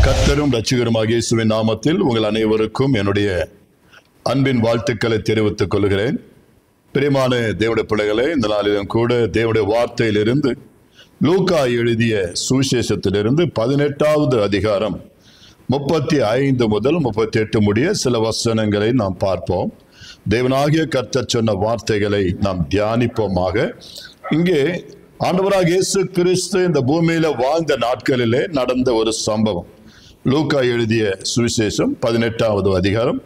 கர்த்தரும் இரட்சகருமாகிய இயேசுவின் நாமத்தில் உங்கள் அனைவருக்கும் என்னுடைய அன்பின் வாழ்த்துக்களை தெரிவித்துக் கொள்கிறேன். பிரியமான தேவனுடைய பிள்ளைகளே, இந்த நாளிலும் கூட தேவனுடைய வார்த்தையிலிருந்து லூக்கா எழுதிய சுவிசேஷத்திலிருந்து 18வது அதிகாரம் 35 முதல் 38 முடிய சில வசனங்களை நாம் பார்ப்போம். தேவனாகிய கர்த்தர் சொன்ன வார்த்தைகளை நாம் தியானிப்போமாக. இங்கே ஆண்டவராக இயேசு கிறிஸ்து இந்த பூமியில வாழ்ந்த நாட்களிலே நடந்த ஒரு சம்பவம். லூக்கா எழுதிய சுவிசேஷம் 18வது அதிகாரம்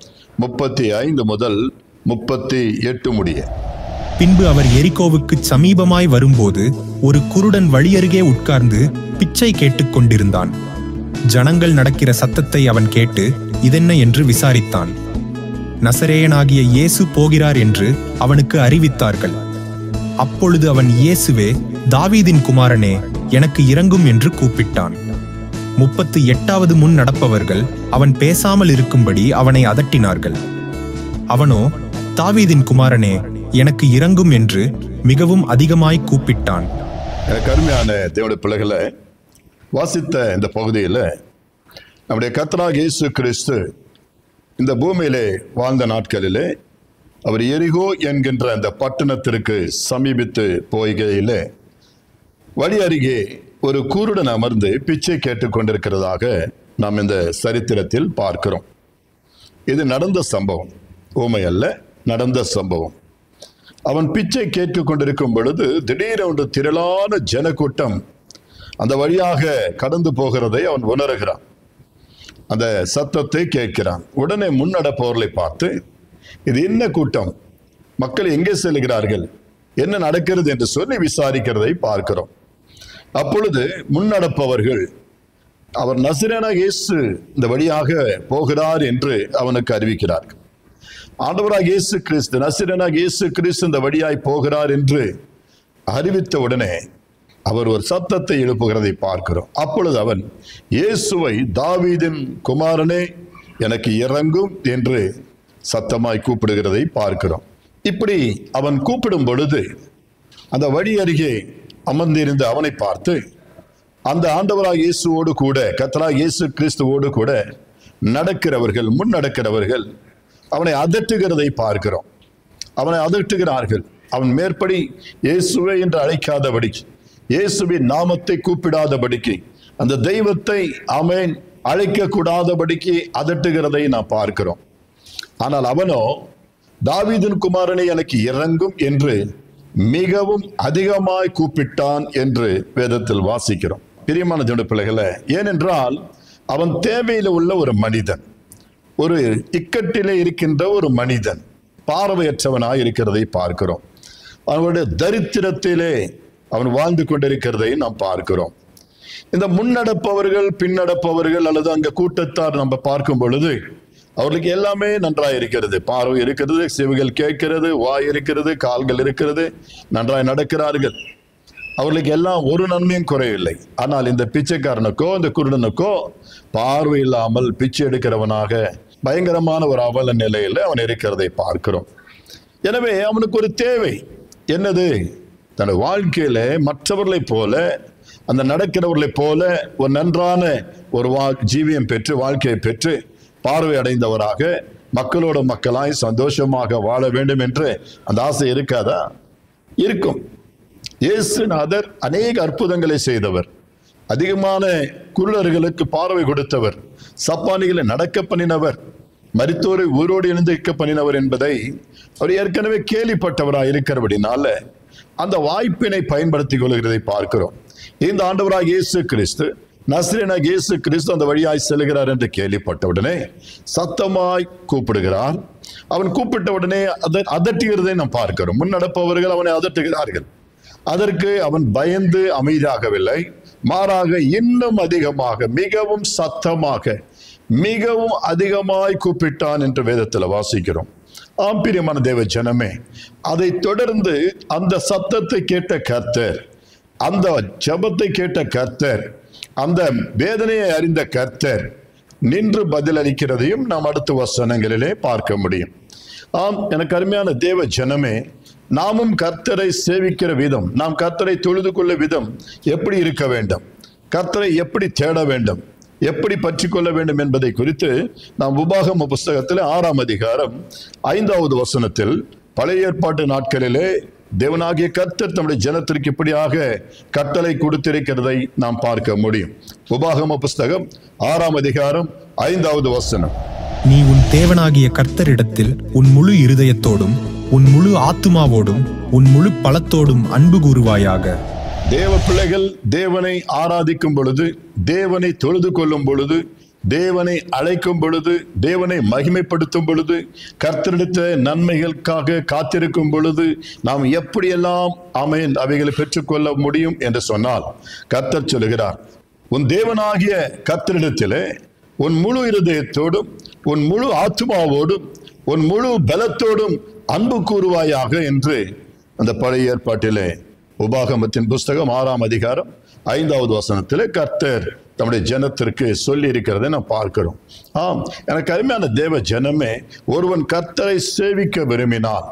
35 முதல் 38 முடிய. பின்பு அவர் எரிகோவுக்கு சமீபமாய் வரும்போது ஒரு குருடன் வழியருகே உட்கார்ந்து பிச்சை கேட்டுக் கொண்டிருந்தான். ஜனங்கள் நடக்கிற சத்தத்தை அவன் கேட்டு இதென்ன என்று விசாரித்தான். நசரேயனாகிய இயேசு போகிறார் என்று அவனுக்கு அறிவித்தார்கள். அப்பொழுது அவன், இயேசுவே, தாவீதின் குமாரனே, எனக்கு இரங்கும் என்று கூப்பிட்டான். 38வது முன் நடப்பவர்கள் அவன் பேசாமல் இருக்கும்படி அவனை அதட்டினார்கள். அவனோ, தாவீதின் குமாரனே, எனக்கு இரங்கும் என்று மிகவும் அதிகமாய் கூப்பிட்டான். கருமையான தேவனுடைய பிள்ளைகளை, வாசித்த இந்த பகுதியில் நம்முடைய கர்த்தராகிய இயேசு கிறிஸ்து இந்த பூமியிலே வாழ்ந்த நாட்களிலே அவர் எரிகோ என்கின்ற அந்த பட்டணத்திற்கு சமீபித்து போகையிலே வழி அருகே ஒரு குருடன் அமர்ந்து பிச்சை கேட்டுக்கொண்டிருக்கிறதாக நாம் இந்த சரித்திரத்தில் பார்க்கிறோம். இது நடந்த சம்பவம், ஊமை அல்ல, நடந்த சம்பவம். அவன் பிச்சை கேட்டுக்கொண்டிருக்கும் பொழுது திடீரென்று திரளான ஜனக்கூட்டம் அந்த வழியாக கடந்து போகிறதை அவன் உணர்கிறான். அந்த சத்தத்தை கேட்கிறான். உடனே முன்னடப்பவர்களை பார்த்து, இது என்ன கூட்டம், மக்கள் எங்கே செல்கிறார்கள், என்ன நடக்கிறது என்று சொல்லி விசாரிக்கிறதை பார்க்கிறோம். அப்பொழுது முன்னடப்பவர்கள் அவர் நசரேயனாகிய இயேசு இந்த வழியாக போகிறார் என்று அவனுக்கு அறிவிக்கிறார்கள். ஆண்டவராகிய இயேசு கிறிஸ்து, நசரேயனாகிய இயேசு கிறிஸ்து இந்த வழியாய் போகிறார் என்று அறிவித்த உடனே அவர் ஒரு சத்தத்தை எழுப்புகிறதை பார்க்கிறோம். அப்பொழுது அவன், இயேசுவை, தாவீதின் குமாரனே, எனக்கு இரங்கும் என்று சத்தமாய் கூப்பிடுகிறதை பார்க்கிறோம். இப்படி அவன் கூப்பிடும் பொழுது அந்த வழி அருகே அமர்ந்திருந்த அவனை பார்த்து அந்த ஆண்டவராக இயேசுவோடு கூட, கர்த்தராகிய இயேசு கிறிஸ்துவோடு கூட நடக்கிறவர்கள், முன் நடக்கிறவர்கள் அவனை அதட்டுகிறதை பார்க்கிறோம். அவனை அதட்டுகிறார்கள். அவன் மேற்படி இயேசுவே என்று அழைக்காதபடி, இயேசுவின் நாமத்தை கூப்பிடாதபடிக்கு, அந்த தெய்வத்தை ஆமென் அழைக்க கூடாதபடிக்கு அதட்டுகிறதை நாம் பார்க்கிறோம். ஆனால் அவனோ, தாவீதின் குமாரனை எனக்கு இரங்கும் என்று மிகவும் அதிகமாய் கூப்பிட்டான் என்று வேதத்தில் வாசிக்கிறோம். பிரியமான தேவனுடைய பிள்ளைகளே, ஏனென்றால் அவன் தேவையில் உள்ள ஒரு மனிதன், ஒரு இக்கட்டிலே இருக்கின்ற ஒரு மனிதன், பார்வையற்றவனாய் இருக்கிறதை பார்க்கிறோம். அவனுடைய தரித்திரத்திலே அவன் வாழ்ந்து கொண்டிருக்கிறதை நாம் பார்க்கிறோம். இந்த முன்னடப்பவர்கள், பின்னடப்பவர்கள் அல்லது அங்க கூட்டத்தார் நம்ம பார்க்கும் பொழுது அவர்களுக்கு எல்லாமே நன்றாய் இருக்கிறது. பார்வை இருக்கிறது, செவிகள் கேட்கிறது, வாய் இருக்கிறது, கால்கள் இருக்கிறது, நன்றாய் நடக்கிறார்கள். அவர்களுக்கு எல்லாம் ஒரு நன்மையும் குறையவில்லை. ஆனால் இந்த பிச்சைக்காரனுக்கோ, இந்த குருடனுக்கோ பார்வை இல்லாமல் பிச்சை எடுக்கிறவனாக பயங்கரமான ஒரு அவல நிலையில் அவன் இருக்கிறதை பார்க்கிறோம். எனவே அவனுக்கு ஒரு தேவை என்னது? தன் வாழ்க்கையில மற்றவர்களை போல, அந்த நடக்கிறவர்களை போல ஒரு நன்றான ஒரு ஜீவியம் பெற்று, வாழ்க்கையை பெற்று, பார்வை அடைந்தவராக மக்களோட மக்களாய் சந்தோஷமாக வாழ வேண்டும் என்று அந்த ஆசை இருக்காதா? இருக்கும். இயேசுநாதர் அநேக அற்புதங்களை செய்தவர், அதிகமான குருடர்களுக்கு பார்வை கொடுத்தவர், சப்பானிகளை நடக்க பண்ணினவர், மரித்தோரை உயிரோடு எழுந்திருக்க பண்ணினவர் என்பதை அவர் ஏற்கனவே கேள்விப்பட்டவராக இருக்கிறபடினால அந்த வாய்ப்பினை பயன்படுத்திக் கொள்கிறதை பார்க்கிறோம். இந்த ஆண்டவராக இயேசு கிறிஸ்து, நசரேயனாகிய இயேசு கிறிஸ்து அந்த வழியாய் செல்கிறார் என்று கேள்விப்பட்டவுடனே சத்தமாய் கூப்பிடுகிறார். அவன் கூப்பிட்ட உடனே அதட்டுகிறதை நாம் பார்க்கிறோம். முன்னடப்பவர்கள் அவனை அதட்டுகிறார்கள். அதற்கு அவன் பயந்து அமைதியாகவில்லை, மாறாக இன்னும் அதிகமாக, மிகவும் சத்தமாக, மிகவும் அதிகமாய் கூப்பிட்டான் என்று வேதத்தில் வாசிக்கிறோம். ஆம் பிரியமான தேவ ஜனமே, அதை தொடர்ந்து அந்த சத்தத்தை கேட்ட கர்த்தர், அந்த ஜெபத்தை கேட்ட கர்த்தர், அந்த வேதனையை அறிந்த கர்த்தர் நின்று பதிலளிக்கிறதையும் நாம் அடுத்த வசனங்களிலே பார்க்க முடியும். ஆம், எனக்கு அருமையான தேவ ஜனமே, நாமும் கர்த்தரை சேவிக்கிற விதம், நாம் கர்த்தரை தொழுது கொள்ள விதம் எப்படி இருக்க வேண்டும், கர்த்தரை எப்படி தேட வேண்டும், எப்படி பற்றி கொள்ள வேண்டும் என்பதை குறித்து நாம் உபாகம புஸ்தகத்தில் 6ஆம் அதிகாரம் 5வது வசனத்தில் பழைய ஏற்பாட்டு நாட்களிலே தேவனாகிய கர்த்தர் தம்முடைய ஜனத்திற்கு இப்படியாக கட்டளை கொடுத்திருக்கிறதை நாம் பார்க்க முடியும். உபாகம புஸ்தகம் 6ஆம் அதிகாரம் 5வது வசனம். நீ உன் தேவனாகிய கர்த்தரிடத்தில் உன் முழு இருதயத்தோடும் உன் முழு ஆத்துமாவோடும் உன் முழு பலத்தோடும் அன்பு கூறுவாயாக. தேவ பிள்ளைகள் தேவனை ஆராதிக்கும் பொழுது, தேவனை தொழுது கொள்ளும் பொழுது, தேவனை அழைக்கும் பொழுது, தேவனை மகிமைப்படுத்தும் பொழுது, கர்த்தரிடத்த நன்மைகளுக்காக காத்திருக்கும் பொழுது நாம் எப்படியெல்லாம் ஆமென் அவைகளை பெற்றுக்கொள்ள முடியும் என்று சொன்னால், கர்த்தர் சொல்லுகிறார், உன் தேவனாகிய கர்த்தரிடத்திலே உன் முழு இருதயத்தோடும் உன் முழு ஆத்துமாவோடும் உன் முழு பலத்தோடும் அன்பு கூறுவாயாக என்று அந்த பழைய ஏற்பாட்டிலே உபாகமத்தின் புஸ்தகம் 6ஆம் அதிகாரம் 5வது வசனத்திலே கர்த்தர் தம்முடைய ஜனத்திற்கு சொல்லி இருக்கிறதை நாம் பார்க்கிறோம். ஆம், எனக்கு அருமையான தேவ ஜனமே, ஒருவன் கர்த்தரை சேவிக்க விரும்பினால்,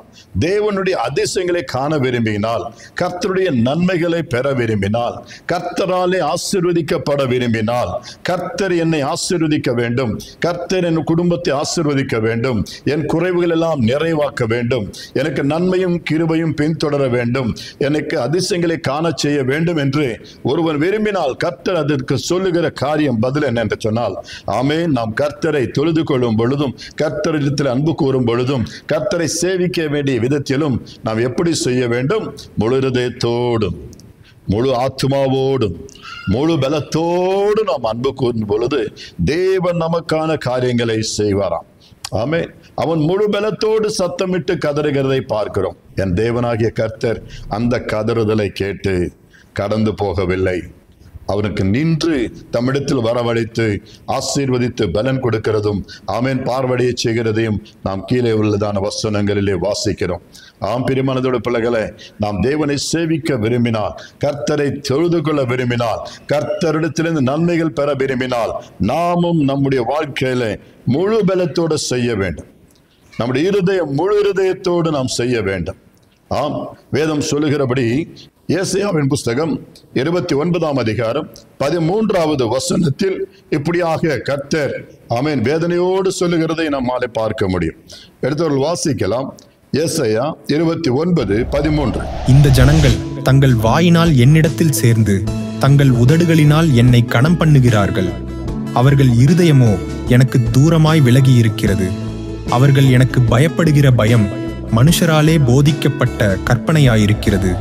தேவனுடைய அதிசயங்களை காண விரும்பினால், கர்த்தருடைய நன்மைகளை பெற விரும்பினால், கர்த்தராலே ஆசீர்வதிக்கப்பட விரும்பினால், கர்த்தர் என்னை ஆசீர்வதிக்க வேண்டும், கர்த்தர் என் குடும்பத்தை ஆசீர்வதிக்க வேண்டும், என் குறைவுகள் எல்லாம் நிறைவாக்க வேண்டும், எனக்கு நன்மையும் கிருபையும் பின்தொடர வேண்டும், எனக்கு அதிசயங்களை காண செய்ய வேண்டும் என்று ஒருவன் விரும்பினால் கர்த்தர் அதற்கு சொல்லுகிற காரியம் பதில் என்ன என்று சொன்னால், ஆமென், நாம் கர்த்தரை தொழுது கொள்ளும் பொழுதும், கர்த்தரிடத்தில் அன்பு கூறும் பொழுதும், கர்த்தரை சேவிக்க வேண்டிய விதத்திலும் நாம் எப்படி செய்ய வேண்டும்? முழு இதயத்தோடும் முழு ஆத்துமாவோடும் முழு பலத்தோடு நாம் அன்பு கூறும் பொழுது தேவன் நமக்கான காரியங்களை செய்வாராம். ஆமென். அவன் முழு பலத்தோடு சத்தமிட்டு கதறுகிறதை பார்க்கிறோம். என் தேவனாகிய கர்த்தர் அந்த கதறுதலை கேட்டு கடந்து போகவில்லை. அவனுக்கு நின்று தம்மிடத்தில் வரவழைத்து ஆசீர்வதித்து பலன் கொடுக்கிறதும் ஆமென் பார்வடைய செய்கிறதையும் நாம் கீழே உள்ளதான வசனங்களிலே வாசிக்கிறோம். ஆம் பிரியமானதோட பிள்ளைகளை, நாம் தேவனை சேவிக்க விரும்பினால், கர்த்தரை தொழுது கொள்ள விரும்பினால், கர்த்தரிடத்திலிருந்து நன்மைகள் பெற விரும்பினால், நாமும் நம்முடைய வாழ்க்கையில முழு பலத்தோடு செய்ய வேண்டும். நம்முடைய இருதயம் முழு இருதயத்தோடு நாம் செய்ய வேண்டும். ஆம், வேதம் சொல்லுகிறபடி ஏசாயாவின் புஸ்தகம் 29ஆம் அதிகாரம் 13வது வசனத்தில் இப்படியாக கர்த்தர் ஆமென் வேதனையோடு சொல்லுகிறதை நம்மாலே பார்க்க முடியும். எடுத்தவர்கள் வாசிக்கலாம். ஏசாயா 29:13. இந்த ஜனங்கள் தங்கள் வாயினால் என்னிடத்தில் சேர்ந்து தங்கள் உதடுகளினால் என்னை கனம் பண்ணுகிறார்கள். அவர்கள் இருதயமோ எனக்கு தூரமாய் விலகி இருக்கிறது. அவர்கள் எனக்கு பயப்படுகிற பயம் மனுஷராலே போதிக்கப்பட்ட கற்பனையாயிருக்கிறது.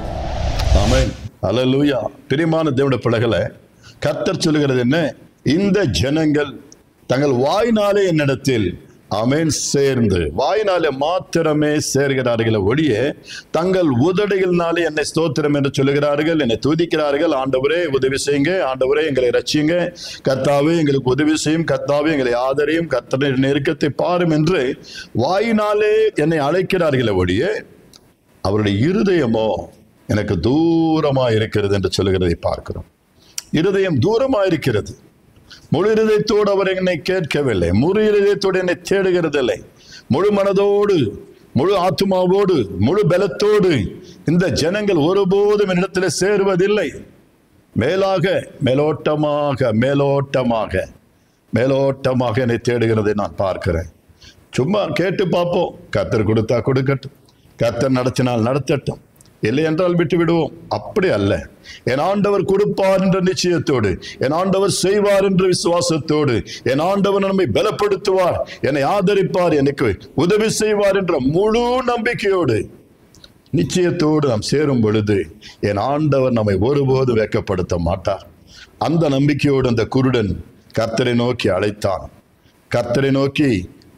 ஆமென், அல்லேலூயா. பிரியமான தேவனுடைய பிள்ளைகளை, கர்த்தர் சொல்லுகிறது என்ன? இந்த ஜனங்கள் தங்கள் வாயினாலே என்னிடத்தில் ஆமென் சேர்ந்து, வாயினாலே மாத்திரமே சேர்கிறார்கள் ஒழிய தங்கள் உதடுகளினாலே என்னை ஸ்தோத்திரம் என்று சொல்லுகிறார்கள், என்னை துதிக்கிறார்கள். ஆண்டவரே உதவி செய்யுங்க, ஆண்டவரே எங்களை ரட்சியுங்க, கர்த்தாவே எங்களுக்கு உதவி செய்யும், கர்த்தாவே எங்களை ஆதரியும், கர்த்தரின் நெருக்கத்தை பாரும் என்று வாயினாலே என்னை அழைக்கிறார்கள் ஒழிய அவருடைய இருதயமோ எனக்கு தூரமா இருக்கிறது என்று சொல்லுகிறதை பார்க்கிறோம். இருதயம் தூரமா இருக்கிறது. முழு இருதயத்தோடு அவர் என்னை கேட்கவில்லை, முழு இருதயத்தோடு என்னை தேடுகிறதில்லை. முழு மனதோடு முழு ஆத்துமாவோடு முழு பலத்தோடு இந்த ஜனங்கள் ஒருபோதும் என்னிடத்தில் சேருவதில்லை. மேலாக மேலோட்டமாக மேலோட்டமாக மேலோட்டமாக என்னை தேடுகிறதை நான் பார்க்கிறேன். சும்மா கேட்டு பார்ப்போம், கர்த்தர் கொடுத்தா கொடுக்கட்டும், கர்த்தர் நடத்தினால் நடத்தட்டும், இல்லை என்றால் விட்டு விடுவோம். அப்படி அல்ல. என் ஆண்டவர் கொடுப்பார் என்ற நிச்சயத்தோடு, என் ஆண்டவர் செய்வார் என்ற விசுவாசத்தோடு, என் ஆண்டவர் நம்மை பலப்படுத்துவார், என்னை ஆதரிப்பார், எனக்கு உதவி செய்வார் என்ற முழு நம்பிக்கையோடு நிச்சயத்தோடு நாம் சேரும் பொழுது என் ஆண்டவர் நம்மை ஒருபோது வெட்கப்படுத்த மாட்டார். அந்த நம்பிக்கையோடு அந்த குருடன் கர்த்தரை நோக்கி அழைத்தான், கர்த்தரை நோக்கி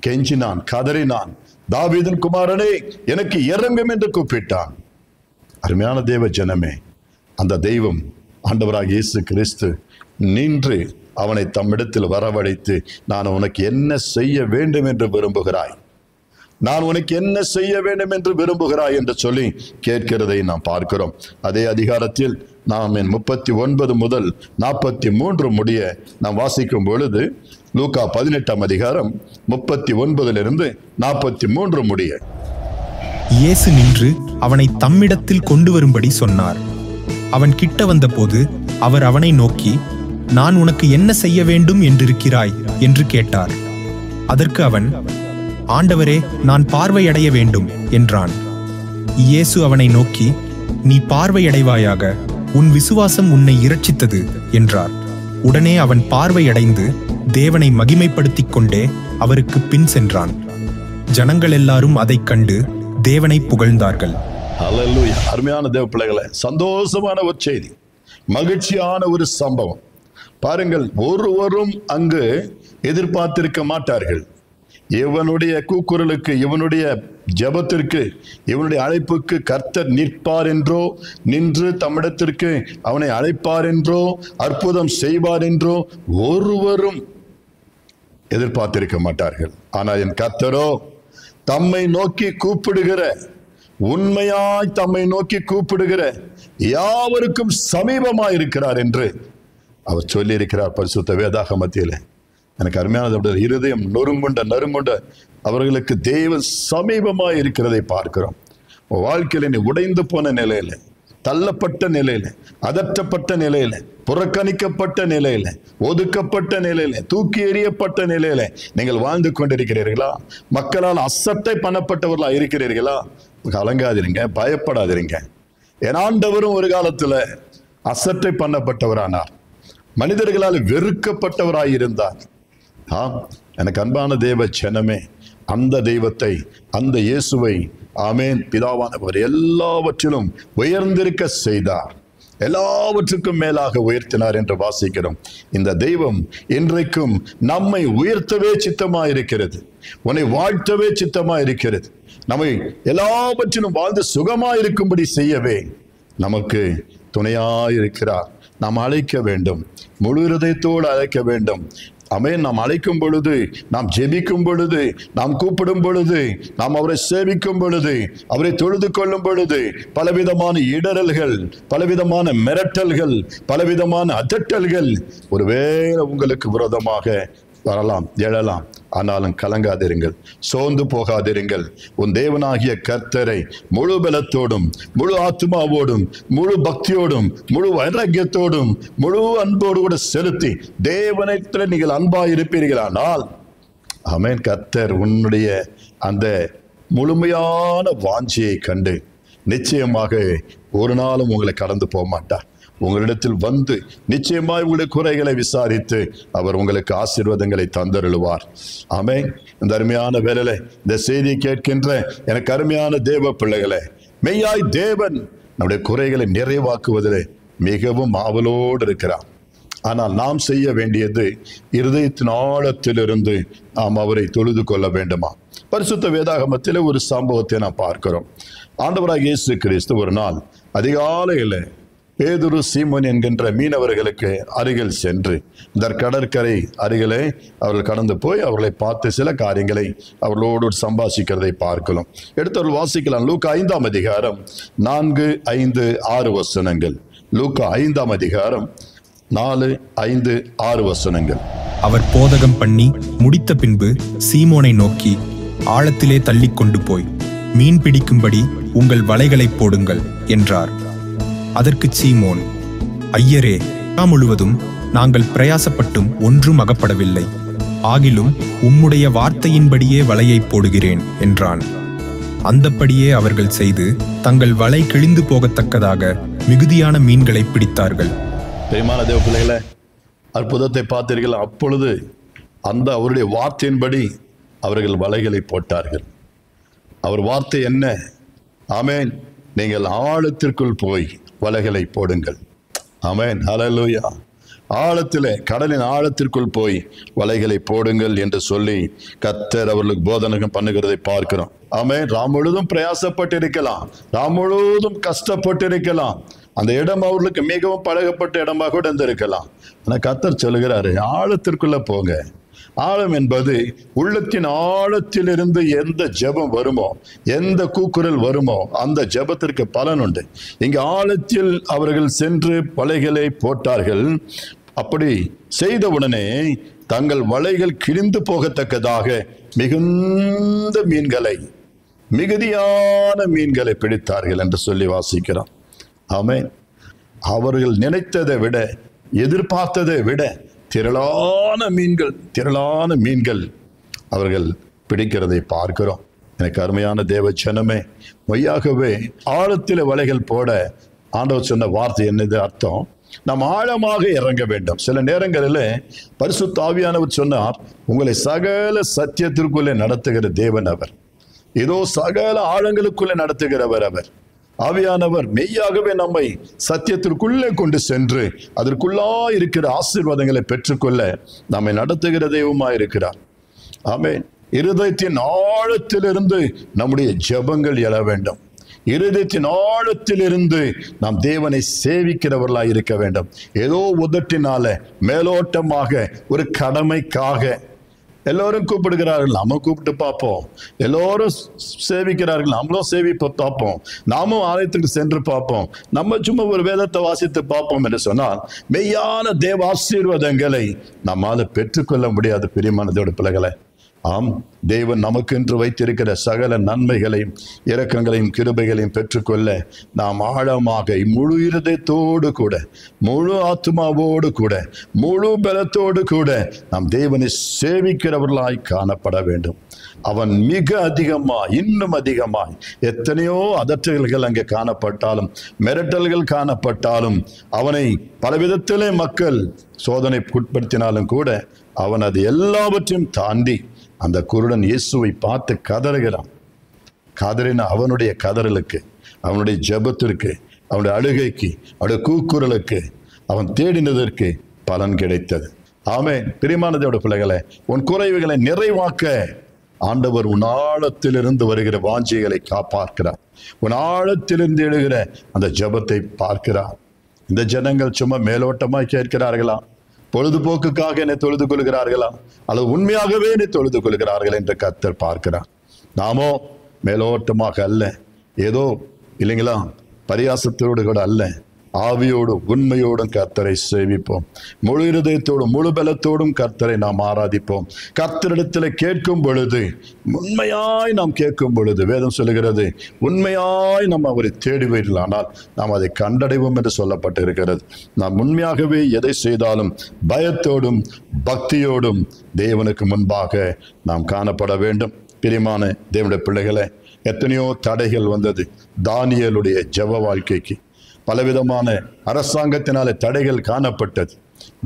கெஞ்சினான், கதறினான், தாவீதின் குமாரனே எனக்கு இரங்கும் என்று கூப்பிட்டான். அருமையான தேவ ஜனமே, அந்த தெய்வம் ஆண்டவராக இயேசு கிறிஸ்து நின்று அவனை தம்மிடத்தில் வரவழைத்து, நான் உனக்கு என்ன செய்ய வேண்டும் என்று விரும்புகிறாய், நான் உனக்கு என்ன செய்ய வேண்டும் என்று விரும்புகிறாய் என்று சொல்லி கேட்கிறதை நாம் பார்க்கிறோம். அதே அதிகாரத்தில் நாம் 39 முதல் 43 முடிய நாம் வாசிக்கும் பொழுது, லூக்கா 18ஆம் அதிகாரம் 39 43 முடிய இயேசு நின்று அவனை தம்மிடத்தில் கொண்டு வரும்படி சொன்னார். அவன் கிட்ட வந்தபோது அவர் அவனை நோக்கி, நான் உனக்கு என்ன செய்ய வேண்டும் என்றிருக்கிறாய் என்று கேட்டார். அதற்கு அவன், ஆண்டவரே, நான் பார்வையடைய வேண்டும் என்றான். இயேசு அவனை நோக்கி, நீ பார்வையடைவாயாக, உன் விசுவாசம் உன்னை இரட்சித்தது என்றார். உடனே அவன் பார்வையடைந்து தேவனை மகிமைப்படுத்திக் கொண்டே அவருக்கு பின் சென்றான். ஜனங்கள் எல்லாரும் அதைக் கண்டு தேவனை புகழ்ந்தார்கள். அல்லேலூயா. அருமையான தேவ பிள்ளைகளே, சந்தோஷமான ஒரு செய்தி, மகிழ்ச்சியான ஒரு சம்பவம். பாருங்கள், ஒருவரும் அங்கு எதிர்பார்த்திருக்க மாட்டார்கள். இவனுடைய கூக்குரலுக்கு, இவனுடைய ஜெபத்திற்கு, இவனுடைய அழைப்புக்கு கர்த்தர் நிற்பார் என்றோ, நின்று தம்மிடத்திற்கு அவனை அழைப்பார் என்றோ, அற்புதம் செய்வார் என்றோ ஒருவரும் எதிர்பார்த்திருக்க மாட்டார்கள். ஆனால் என் கர்த்தரோ தம்மை நோக்கி கூப்பிடுகிற, உண்மையாய் தம்மை நோக்கி கூப்பிடுகிற யாவருக்கும் சமீபமாய் இருக்கிறார் என்று அவர் சொல்லி இருக்கிறார் பரிசுத்த வேதாகமத்திலே. எனக்கு அருமையானது, இருதயம் நறுங்குண்ட அவர்களுக்கு தேவ சமீபமாய் இருக்கிறதை பார்க்கிறோம். வாழ்க்கையில நீ உடைந்து போன நிலையில, தள்ளப்பட்ட நிலையில, அதற்றப்பட்ட நிலையில, புறக்கணிக்கப்பட்ட நிலையில, ஒதுக்கப்பட்ட நிலையில, தூக்கி எறியப்பட்ட நிலையில நீங்கள் வாழ்ந்து கொண்டிருக்கிறீர்களா? மக்களால் அசட்டை பண்ணப்பட்டவர்களா இருக்கிறீர்களா? கலங்காதிருங்க, பயப்படாதிருங்க. என் ஆண்டவரும் ஒரு காலத்துல அசட்டை பண்ணப்பட்டவரானார், மனிதர்களால் வெறுக்கப்பட்டவராயிருந்தார். எனக்கு அன்பான தேவ ஜனமே, அந்த தெய்வத்தை, அந்த இயேசுவை, ஆமேன், பிதாவானவர் எல்லாவற்றிலும் உயர்ந்திருக்க செய்தார், எல்லாவற்றுக்கும் மேலாக உயர்த்தினார் என்று வாசிக்கிறோம். இந்த தெய்வம் இன்றைக்கும் நம்மை உயர்த்தவே சித்தமாயிருக்கிறது, உன்னை வாழ்த்தவே சித்தமாயிருக்கிறது, நம்மை எல்லாவற்றிலும் வாழ்ந்து சுகமாயிருக்கும்படி செய்யவே நமக்கு துணையாயிருக்கிறார். நாம் அழைக்க வேண்டும், முழு இருதயத்தோடு அழைக்க வேண்டும். ஆமென். நாம் அழைக்கும் பொழுது, நாம் ஜெபிக்கும் பொழுது, நாம் கூப்பிடும் பொழுது, நாம் அவரை சேவிக்கும் பொழுது, அவரை தொழுது கொள்ளும் பொழுது பலவிதமான இடரல்கள், பலவிதமான மிரட்டல்கள், பலவிதமான அதட்டல்கள் ஒருவேளை உங்களுக்கு விரோதமாக வரலாம், எழலாம். ஆனாலும் கலங்காதிருங்கள், சோர்ந்து போகாதிருங்கள். உன் தேவனாகிய கர்த்தரை முழு பலத்தோடும், முழு ஆத்மாவோடும், முழு பக்தியோடும், முழு வைராக்கியத்தோடும், முழு அன்போடு கூட செலுத்தி தேவனிடத்தில் நீங்கள் அன்பாயிருப்பீர்களானால், ஆமென், கர்த்தர் உன்னுடைய அந்த முழுமையான வாஞ்சியை கண்டு நிச்சயமாக ஒரு நாளும் உங்களை கடந்து போக மாட்டார். உங்களிடத்தில் வந்து நிச்சயமாய் உங்களுடைய குறைகளை விசாரித்து அவர் உங்களுக்கு ஆசீர்வாதங்களை தந்தருளுவார். ஆமென். இந்த அருமையான வேளையில இந்த செய்தியை கேட்கின்ற எனக்கு அருமையான தேவ பிள்ளைகளே, மெய்யாய் தேவன் நம்முடைய குறைகளை நிறைவாக்குவதிலே மிகவும் ஆவலோடு இருக்கிறார். ஆனால் நாம் செய்ய வேண்டியது இருதயத்தின் ஆழத்திலிருந்து நாம் அவரை தொழுது கொள்ள வேண்டுமா? பரிசுத்த வேதாகமத்திலே ஒரு சம்பவத்தை நாம் பார்க்கிறோம். ஆண்டவராகிய இயேசு கிறிஸ்து ஒரு நாள் அதிகாலையில் பேதுரு, சீமோன் என்கின்ற மீனவர்களுக்கு அருகில் சென்று இந்த கடற்கரை அருகிலே அவர்கள் கடந்து போய் அவர்களை பார்த்து சில காரியங்களை அவர்களோடு சம்பாஷிக்கிறதை பார்க்கலாம். எடுத்தவர்கள் வாசிக்கலாம். லூக்கா 5ஆம் அதிகாரம் 4, 5, 6 வசனங்கள். லூக்கா 5ஆம் அதிகாரம் 4, 5, 6 வசனங்கள். அவர் போதகம் பண்ணி முடித்த பின்பு சீமோனை நோக்கி, ஆழத்திலே தள்ளி கொண்டு போய் மீன் பிடிக்கும்படி உங்கள் வலைகளை போடுங்கள் என்றார். அதற்கு சீமோன், ஐயரே, முழுவதும் நாங்கள் பிரயாசப்பட்டும் ஒன்றும் அகப்படவில்லை, ஆகிலும் உம்முடைய வார்த்தையின்படியே வலையை போடுகிறேன் என்றான். அந்தப்படியே அவர்கள் செய்து தங்கள் வலை கிழிந்து போகத்தக்கதாக மிகுதியான மீன்களை பிடித்தார்கள். பிரியமான தேவ பிள்ளைகளே, அற்புதத்தை பார்த்தீர்கள். அப்பொழுது அந்த அவருடைய வார்த்தையின்படி அவர்கள் வலைகளை போட்டார்கள். அவர் வார்த்தை என்ன? ஆமென், நீங்கள் ஆழத்திற்குள் போய் வலைகளை போடுங்கள். ஆமென், ஹல்லேலூயா. ஆழத்திலே, கடலின் ஆழத்திற்குள் போய் வலைகளை போடுங்கள் என்று சொல்லி கர்த்தர் அவர்களுக்கு போதனை பண்ணுகிறதை பார்க்கிறோம். ஆமென். ராம் முழுதும் பிரயாசப்பட்டு இருக்கலாம், ராம் முழுவதும் கஷ்டப்பட்டு இருக்கலாம், அந்த இடம் அவர்களுக்கு மிகவும் பழகப்பட்ட இடமாக கூட இருந்திருக்கலாம். ஆனால் கர்த்தர் சொல்லுகிறாரு, ஆழத்திற்குள்ள போங்க. ஆழம் என்பது உள்ளத்தின் ஆழத்திலிருந்து எந்த ஜெபம் வருமோ, எந்த கூக்குரல் வருமோ அந்த ஜெபத்திற்கு பலன் உண்டு. இங்கு ஆழத்தில் அவர்கள் சென்று வலைகளை போட்டார்கள். அப்படி செய்தவுடனே தங்கள் வலைகள் கிழிந்து போகத்தக்கதாக மிகுந்த மீன்களை, மிகுதியான மீன்களை பிடித்தார்கள் என்று சொல்லி வாசிக்கிறோம். ஆமென். அவர்கள் நினைத்ததை விட எதிர்பார்த்ததை விட திரளான மீன்கள் அவர்கள் பிடிக்கிறதை பார்க்கிறோம். எனக்கு அருமையான தேவ ஜனமே, மெய்யாகவே ஆழத்தில் வலைகள் போட ஆண்டவர் சொன்ன வார்த்தை என்னது அர்த்தம்? நாம் ஆழமாக இறங்க வேண்டும். சில நேரங்களில் பரிசுத்த ஆவியானவர் சொன்னார், உங்களை சகல சத்தியத்திற்குள்ளே நடத்துகிற தேவன் அவர். ஏதோ சகல ஆழங்களுக்குள்ளே நடத்துகிறவர் அவர். ஆவியானவர் மெய்யாகவே நம்மை சத்தியத்திற்குள்ளே கொண்டு சென்று அதற்குள்ளா இருக்கிற ஆசீர்வாதங்களை பெற்றுக்கொள்ள நம்மை நடத்துகிற தெய்வமாய் இருக்கிறார். ஆமென். இருதயத்தின் ஆழத்திலிருந்து நம்முடைய ஜெபங்கள் எழ வேண்டும். இருதயத்தின் ஆழத்திலிருந்து நாம் தேவனை சேவிக்கிறவர்களாய் இருக்க வேண்டும். ஏதோ உதட்டினால மேலோட்டமாக ஒரு கடமைக்காக எல்லோரும் கூப்பிடுகிறார்கள், நாமும் கூப்பிட்டு பார்ப்போம். எல்லோரும் சேவிக்கிறார்கள், நம்மளும் சேவிப்ப பார்ப்போம். நாமும் ஆலயத்துக்கு சென்று பார்ப்போம். நம்ம சும்மா ஒரு வேதத்தை வாசித்து பார்ப்போம் என்று சொன்னால் மெய்யான தேவ ஆசீர்வாதங்களை நம்மால் பெற்றுக்கொள்ள முடியாது. பிரியமானதோட பிள்ளைகளை, ஆம், தேவன் நமக்கென்று வைத்திருக்கிற சகல நன்மைகளையும் இரக்கங்களையும் கிருபைகளையும் பெற்றுக்கொள்ள நாம் ஆழமாக முழு இருதயத்தோடு கூட, முழு ஆத்மாவோடு கூட, முழு பலத்தோடு கூட நாம் தேவனை சேவிக்கிறவர்களாய் காணப்பட வேண்டும். அவன் மிக அதிகமாய், இன்னும் அதிகமாய், எத்தனையோ அதற்றல்கள் அங்கே காணப்பட்டாலும், மிரட்டல்கள் காணப்பட்டாலும், அவனை பலவிதத்திலே மக்கள் சோதனைக்கு உட்படுத்தினாலும் கூட அவன் அது எல்லாவற்றையும் தாண்டி அந்த குருடன் இயேசுவை பார்த்து கதறுகிறான். கதறின அவனுடைய கதறலுக்கு, அவனுடைய ஜெபத்திற்கு, அவனுடைய அழுகைக்கு, அவனுடைய கூக்குரலுக்கு, அவன் தேடினதற்கு பலன் கிடைத்தது. ஆமென். பிரியமானதோட பிள்ளைகளை, உன் குறைவுகளை நிறைவாக்க ஆண்டவர் உன் ஆழத்திலிருந்து வருகிற வாஞ்சிகளை பார்க்கிறார். உன் ஆழத்திலிருந்து எழுகிற அந்த ஜெபத்தை பார்க்கிறார். இந்த ஜனங்கள் சும்மா மேலோட்டமாய் கேட்கிறார்களா? பொழுதுபோக்குக்காக என்னை தொழுது கொள்கிறார்களா? அல்லது உண்மையாகவே என்னை தொழுது கொள்கிறார்கள் என்று கர்த்தர் பார்க்கிறார். நாமோ மேலோட்டமாக அல்ல, ஏதோ இல்லைங்களா பரியாசத்தோடு கூட அல்ல, ஆவியோடும் உண்மையோடும் கர்த்தரை சேவிப்போம். முழு இருதயத்தோடும் முழு பலத்தோடும் கர்த்தரை நாம் ஆராதிப்போம். கர்த்தரிடத்தில் கேட்கும் பொழுது, உண்மையாய் நாம் கேட்கும் பொழுது, வேதம் சொல்லுகிறது, உண்மையாய் நாம் அவரை தேடி வைக்கலானால் நாம் அதை கண்டடைவோம் என்று சொல்லப்பட்டு இருக்கிறது. நாம் உண்மையாகவே எதை செய்தாலும் பயத்தோடும் பக்தியோடும் தேவனுக்கு முன்பாக நாம் காணப்பட வேண்டும். பிரியமான தேவனுடைய பிள்ளைகளை, எத்தனையோ தடைகள் வந்தது தானியேலுடைய ஜெப வாழ்க்கைக்கு. பலவிதமான அரசாங்கத்தினாலே தடைகள் காணப்பட்டது.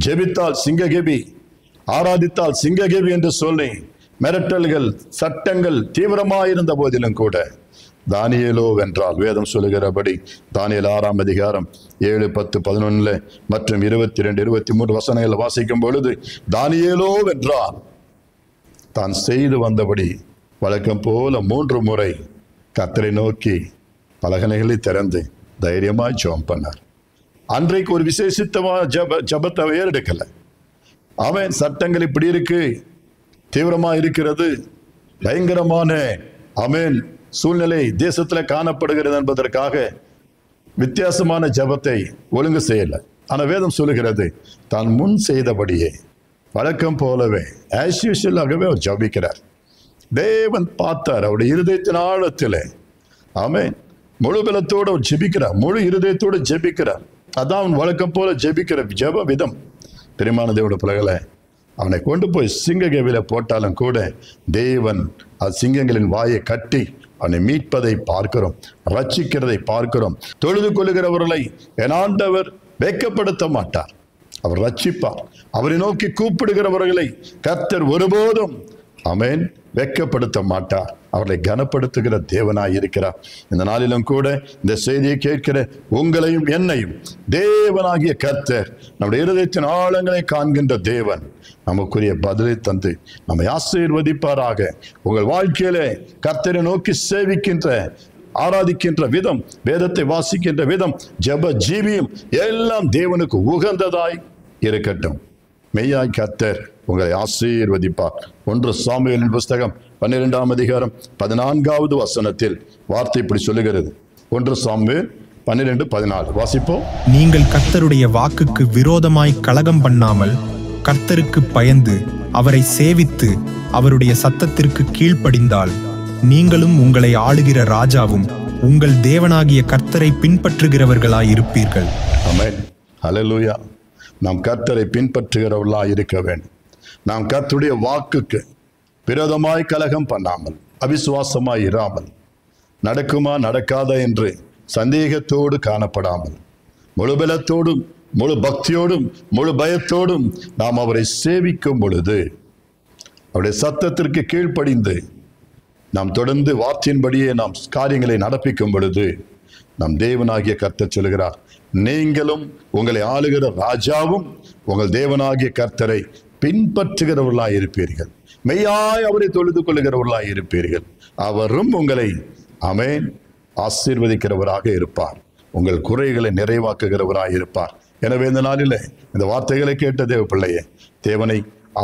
ஜெபித்தால் சிங்ககேபி, ஆராதித்தால் சிங்ககேபி என்று சொல்லி மிரட்டல்கள், சட்டங்கள் தீவிரமாயிருந்த போதிலும் கூட தானியேலோ வென்றால் வேதம் சொல்லுகிறபடி தானியேல் 6ஆம் அதிகாரம் 7, 10, 11 மற்றும் 22, 23 வசனங்கள் வாசிக்கும் பொழுது தானியேலோ வென்றால் தான் செய்து வந்தபடி வழக்கம் போல 3 முறை கர்த்தரை நோக்கி பலகனைகளை திறந்து தைரியமாய் ஜெபம் பண்ணார். அன்றைக்கு ஒரு விசேஷித்தமான ஜெபத்தை ஏறெடுக்கல. அவன் சட்டங்கள் இப்படி இருக்கு, தீவிரமா இருக்கிறது, பயங்கரமான ஆமென் சூழ்நிலை தேசத்துல காணப்படுகிறது என்பதற்காக வித்தியாசமான ஜெபத்தை ஒழுங்கு செய்யல. ஆனா வேதம் சொல்லுகிறது, தான் முன் செய்தபடியே வழக்கம் போலவே ஆஸ் யூசுவலாகவே அவர் ஜெபிக்கிறார். தேவன் பார்த்தார் அவருடைய இருதயத்தின் ஆழத்திலே. ஆமென். முழு பலத்தோடு ஜெபிக்கிறார், முழு இருதயத்தோடு ஜெபிக்கிறார். அதான் அவன் வழக்கம் போல ஜெபிக்கிற ஜெப விதம். பிரியமான தேவனுடைய பிள்ளைகளை, அவனை கொண்டு போய் சிங்ககேவில போட்டாலும் கூட தேவன் அது சிங்கங்களின் வாயை கட்டி அவனை மீட்பதை பார்க்கிறோம், ரட்சிக்கிறதை பார்க்கிறோம். தொழுது கொள்ளுகிறவர்களை என் ஆண்டவர் வெட்கப்படுத்த மாட்டார், அவர் ரட்சிப்பார். அவரை நோக்கி கூப்பிடுகிறவர்களை கர்த்தர் ஒருபோதும் ஆமென் வெட்கப்படுத்த மாட்டார், அவர்களை கனப்படுத்துகிற தேவனாய் இருக்கிறார். இந்த நாளிலும் கூட இந்த செய்தியை கேட்கிற உங்களையும் என்னையும் தேவனாகிய கர்த்தர், நம்முடைய இருதயத்தின் ஆழங்களை காண்கின்ற தேவன், நமக்குரிய பதிலை தந்து நம்மை ஆசீர்வதிப்பாராக. உங்கள் வாழ்க்கையிலே கர்த்தரை நோக்கி சேவிக்கின்ற, ஆராதிக்கின்ற விதம், வேதத்தை வாசிக்கின்ற விதம், ஜெப ஜீவியம் எல்லாம் தேவனுக்கு உகந்ததாய் இருக்கட்டும். மெய்யாய் கர்த்தர் உங்களை ஆசீர்வதிப்பார். 1 சாமுவேலின் புஸ்தகம் 12ஆம் அதிகாரம் 14வது வசனத்தில் வார்த்தை இப்படி சொல்லுகிறது. 1 சாமுவேல் 12:14 வாசிப்போம். நீங்கள் கர்த்தருடைய வாக்குக்கு விரோதமாய் கலகம் பண்ணாமல் கர்த்தருக்கு பயந்து அவரை சேவித்து அவருடைய சத்தத்திற்கு கீழ்ப்படிந்தால் நீங்களும் உங்களை ஆளுகிற ராஜாவும் உங்கள் தேவனாகிய கர்த்தரை பின்பற்றுகிறவர்களாய் இருப்பீர்கள். ஆமென். ஹல்லேலூயா. நாம் கர்த்தரை பின்பற்றுகிறவர்களாக இருக்க வேண்டும். நாம் கர்த்தருடைய வாக்குக்கு விரோதமாய் கலகம் பண்ணாமல், அவிசுவாசமாய் இராமல், நடக்குமா நடக்காதா என்று சந்தேகத்தோடு காணப்படாமல், முழு பலத்தோடும் முழு பக்தியோடும் முழு பயத்தோடும் நாம் அவரை சேவிக்கும் பொழுது, அவருடைய சத்தத்திற்கு கீழ்ப்படிந்து நாம் தொடர்ந்து வார்த்தையின்படியே நாம் காரியங்களை நடப்பிக்கும் பொழுது, நம் தேவனாகிய கர்த்தர் சொல்கிறார், நீங்களும் உங்களை ஆளுகிற ராஜாவும் உங்கள் தேவனாகிய கர்த்தரை பின்பற்றுகிறவர்களாய் இருப்பீர்கள், மெய்யாய் அவரை தொழுது கொள்ளுகிறவர்களாய் இருப்பீர்கள். அவரும் உங்களை ஆமென் ஆசீர்வதிக்கிறவராக இருப்பார், உங்கள் குறைகளை நிறைவாக்குகிறவராய் இருப்பார். எனவே இந்த நாளிலே இந்த வார்த்தைகளை கேட்ட தேவ பிள்ளையே, தேவனை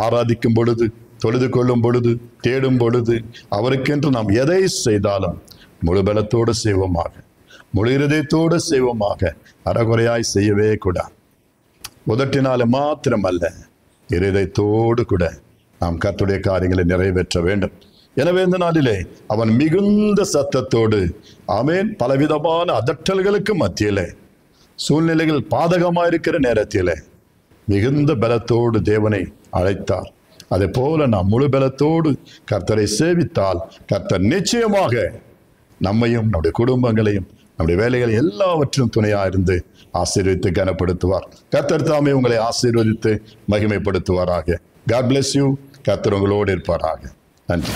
ஆராதிக்கும் பொழுது, தொழுது கொள்ளும் பொழுது, தேடும் பொழுது, அவருக்கென்று நாம் எதை செய்தாலும் முழு பலத்தோடு செய்வோமாக, முழு இருதயத்தோடு செய்வோமாக, அறகுறையாய் செய்யவே கூடாது. உதட்டினால மாத்திரமல்ல, இருதயத்தோடு கூட நாம் கர்த்தருடைய காரியங்களை நிறைவேற்ற வேண்டும். எனவே இந்த நாளிலே அவன் மிகுந்த சத்தத்தோடு ஆமென் பலவிதமான அதட்டல்களுக்கு மத்தியிலே, சூழ்நிலைகள் பாதகமாயிருக்கிற நேரத்திலே மிகுந்த பலத்தோடு தேவனை அழைத்தார். அதே போல நாம் முழு பலத்தோடு கர்த்தரை சேவித்தால் கர்த்தர் நிச்சயமாக நம்மையும் நம்முடைய குடும்பங்களையும் நம்முடைய வேலைகளை எல்லாவற்றும் துணையாக இருந்து ஆசீர்வதித்து கனப்படுத்துவார். கர்த்தர் தாமே உங்களை ஆசீர்வதித்து மகிமைப்படுத்துவாராக. God bless you. கர்த்தர் உங்களோடு இருப்பாராக. நன்றி.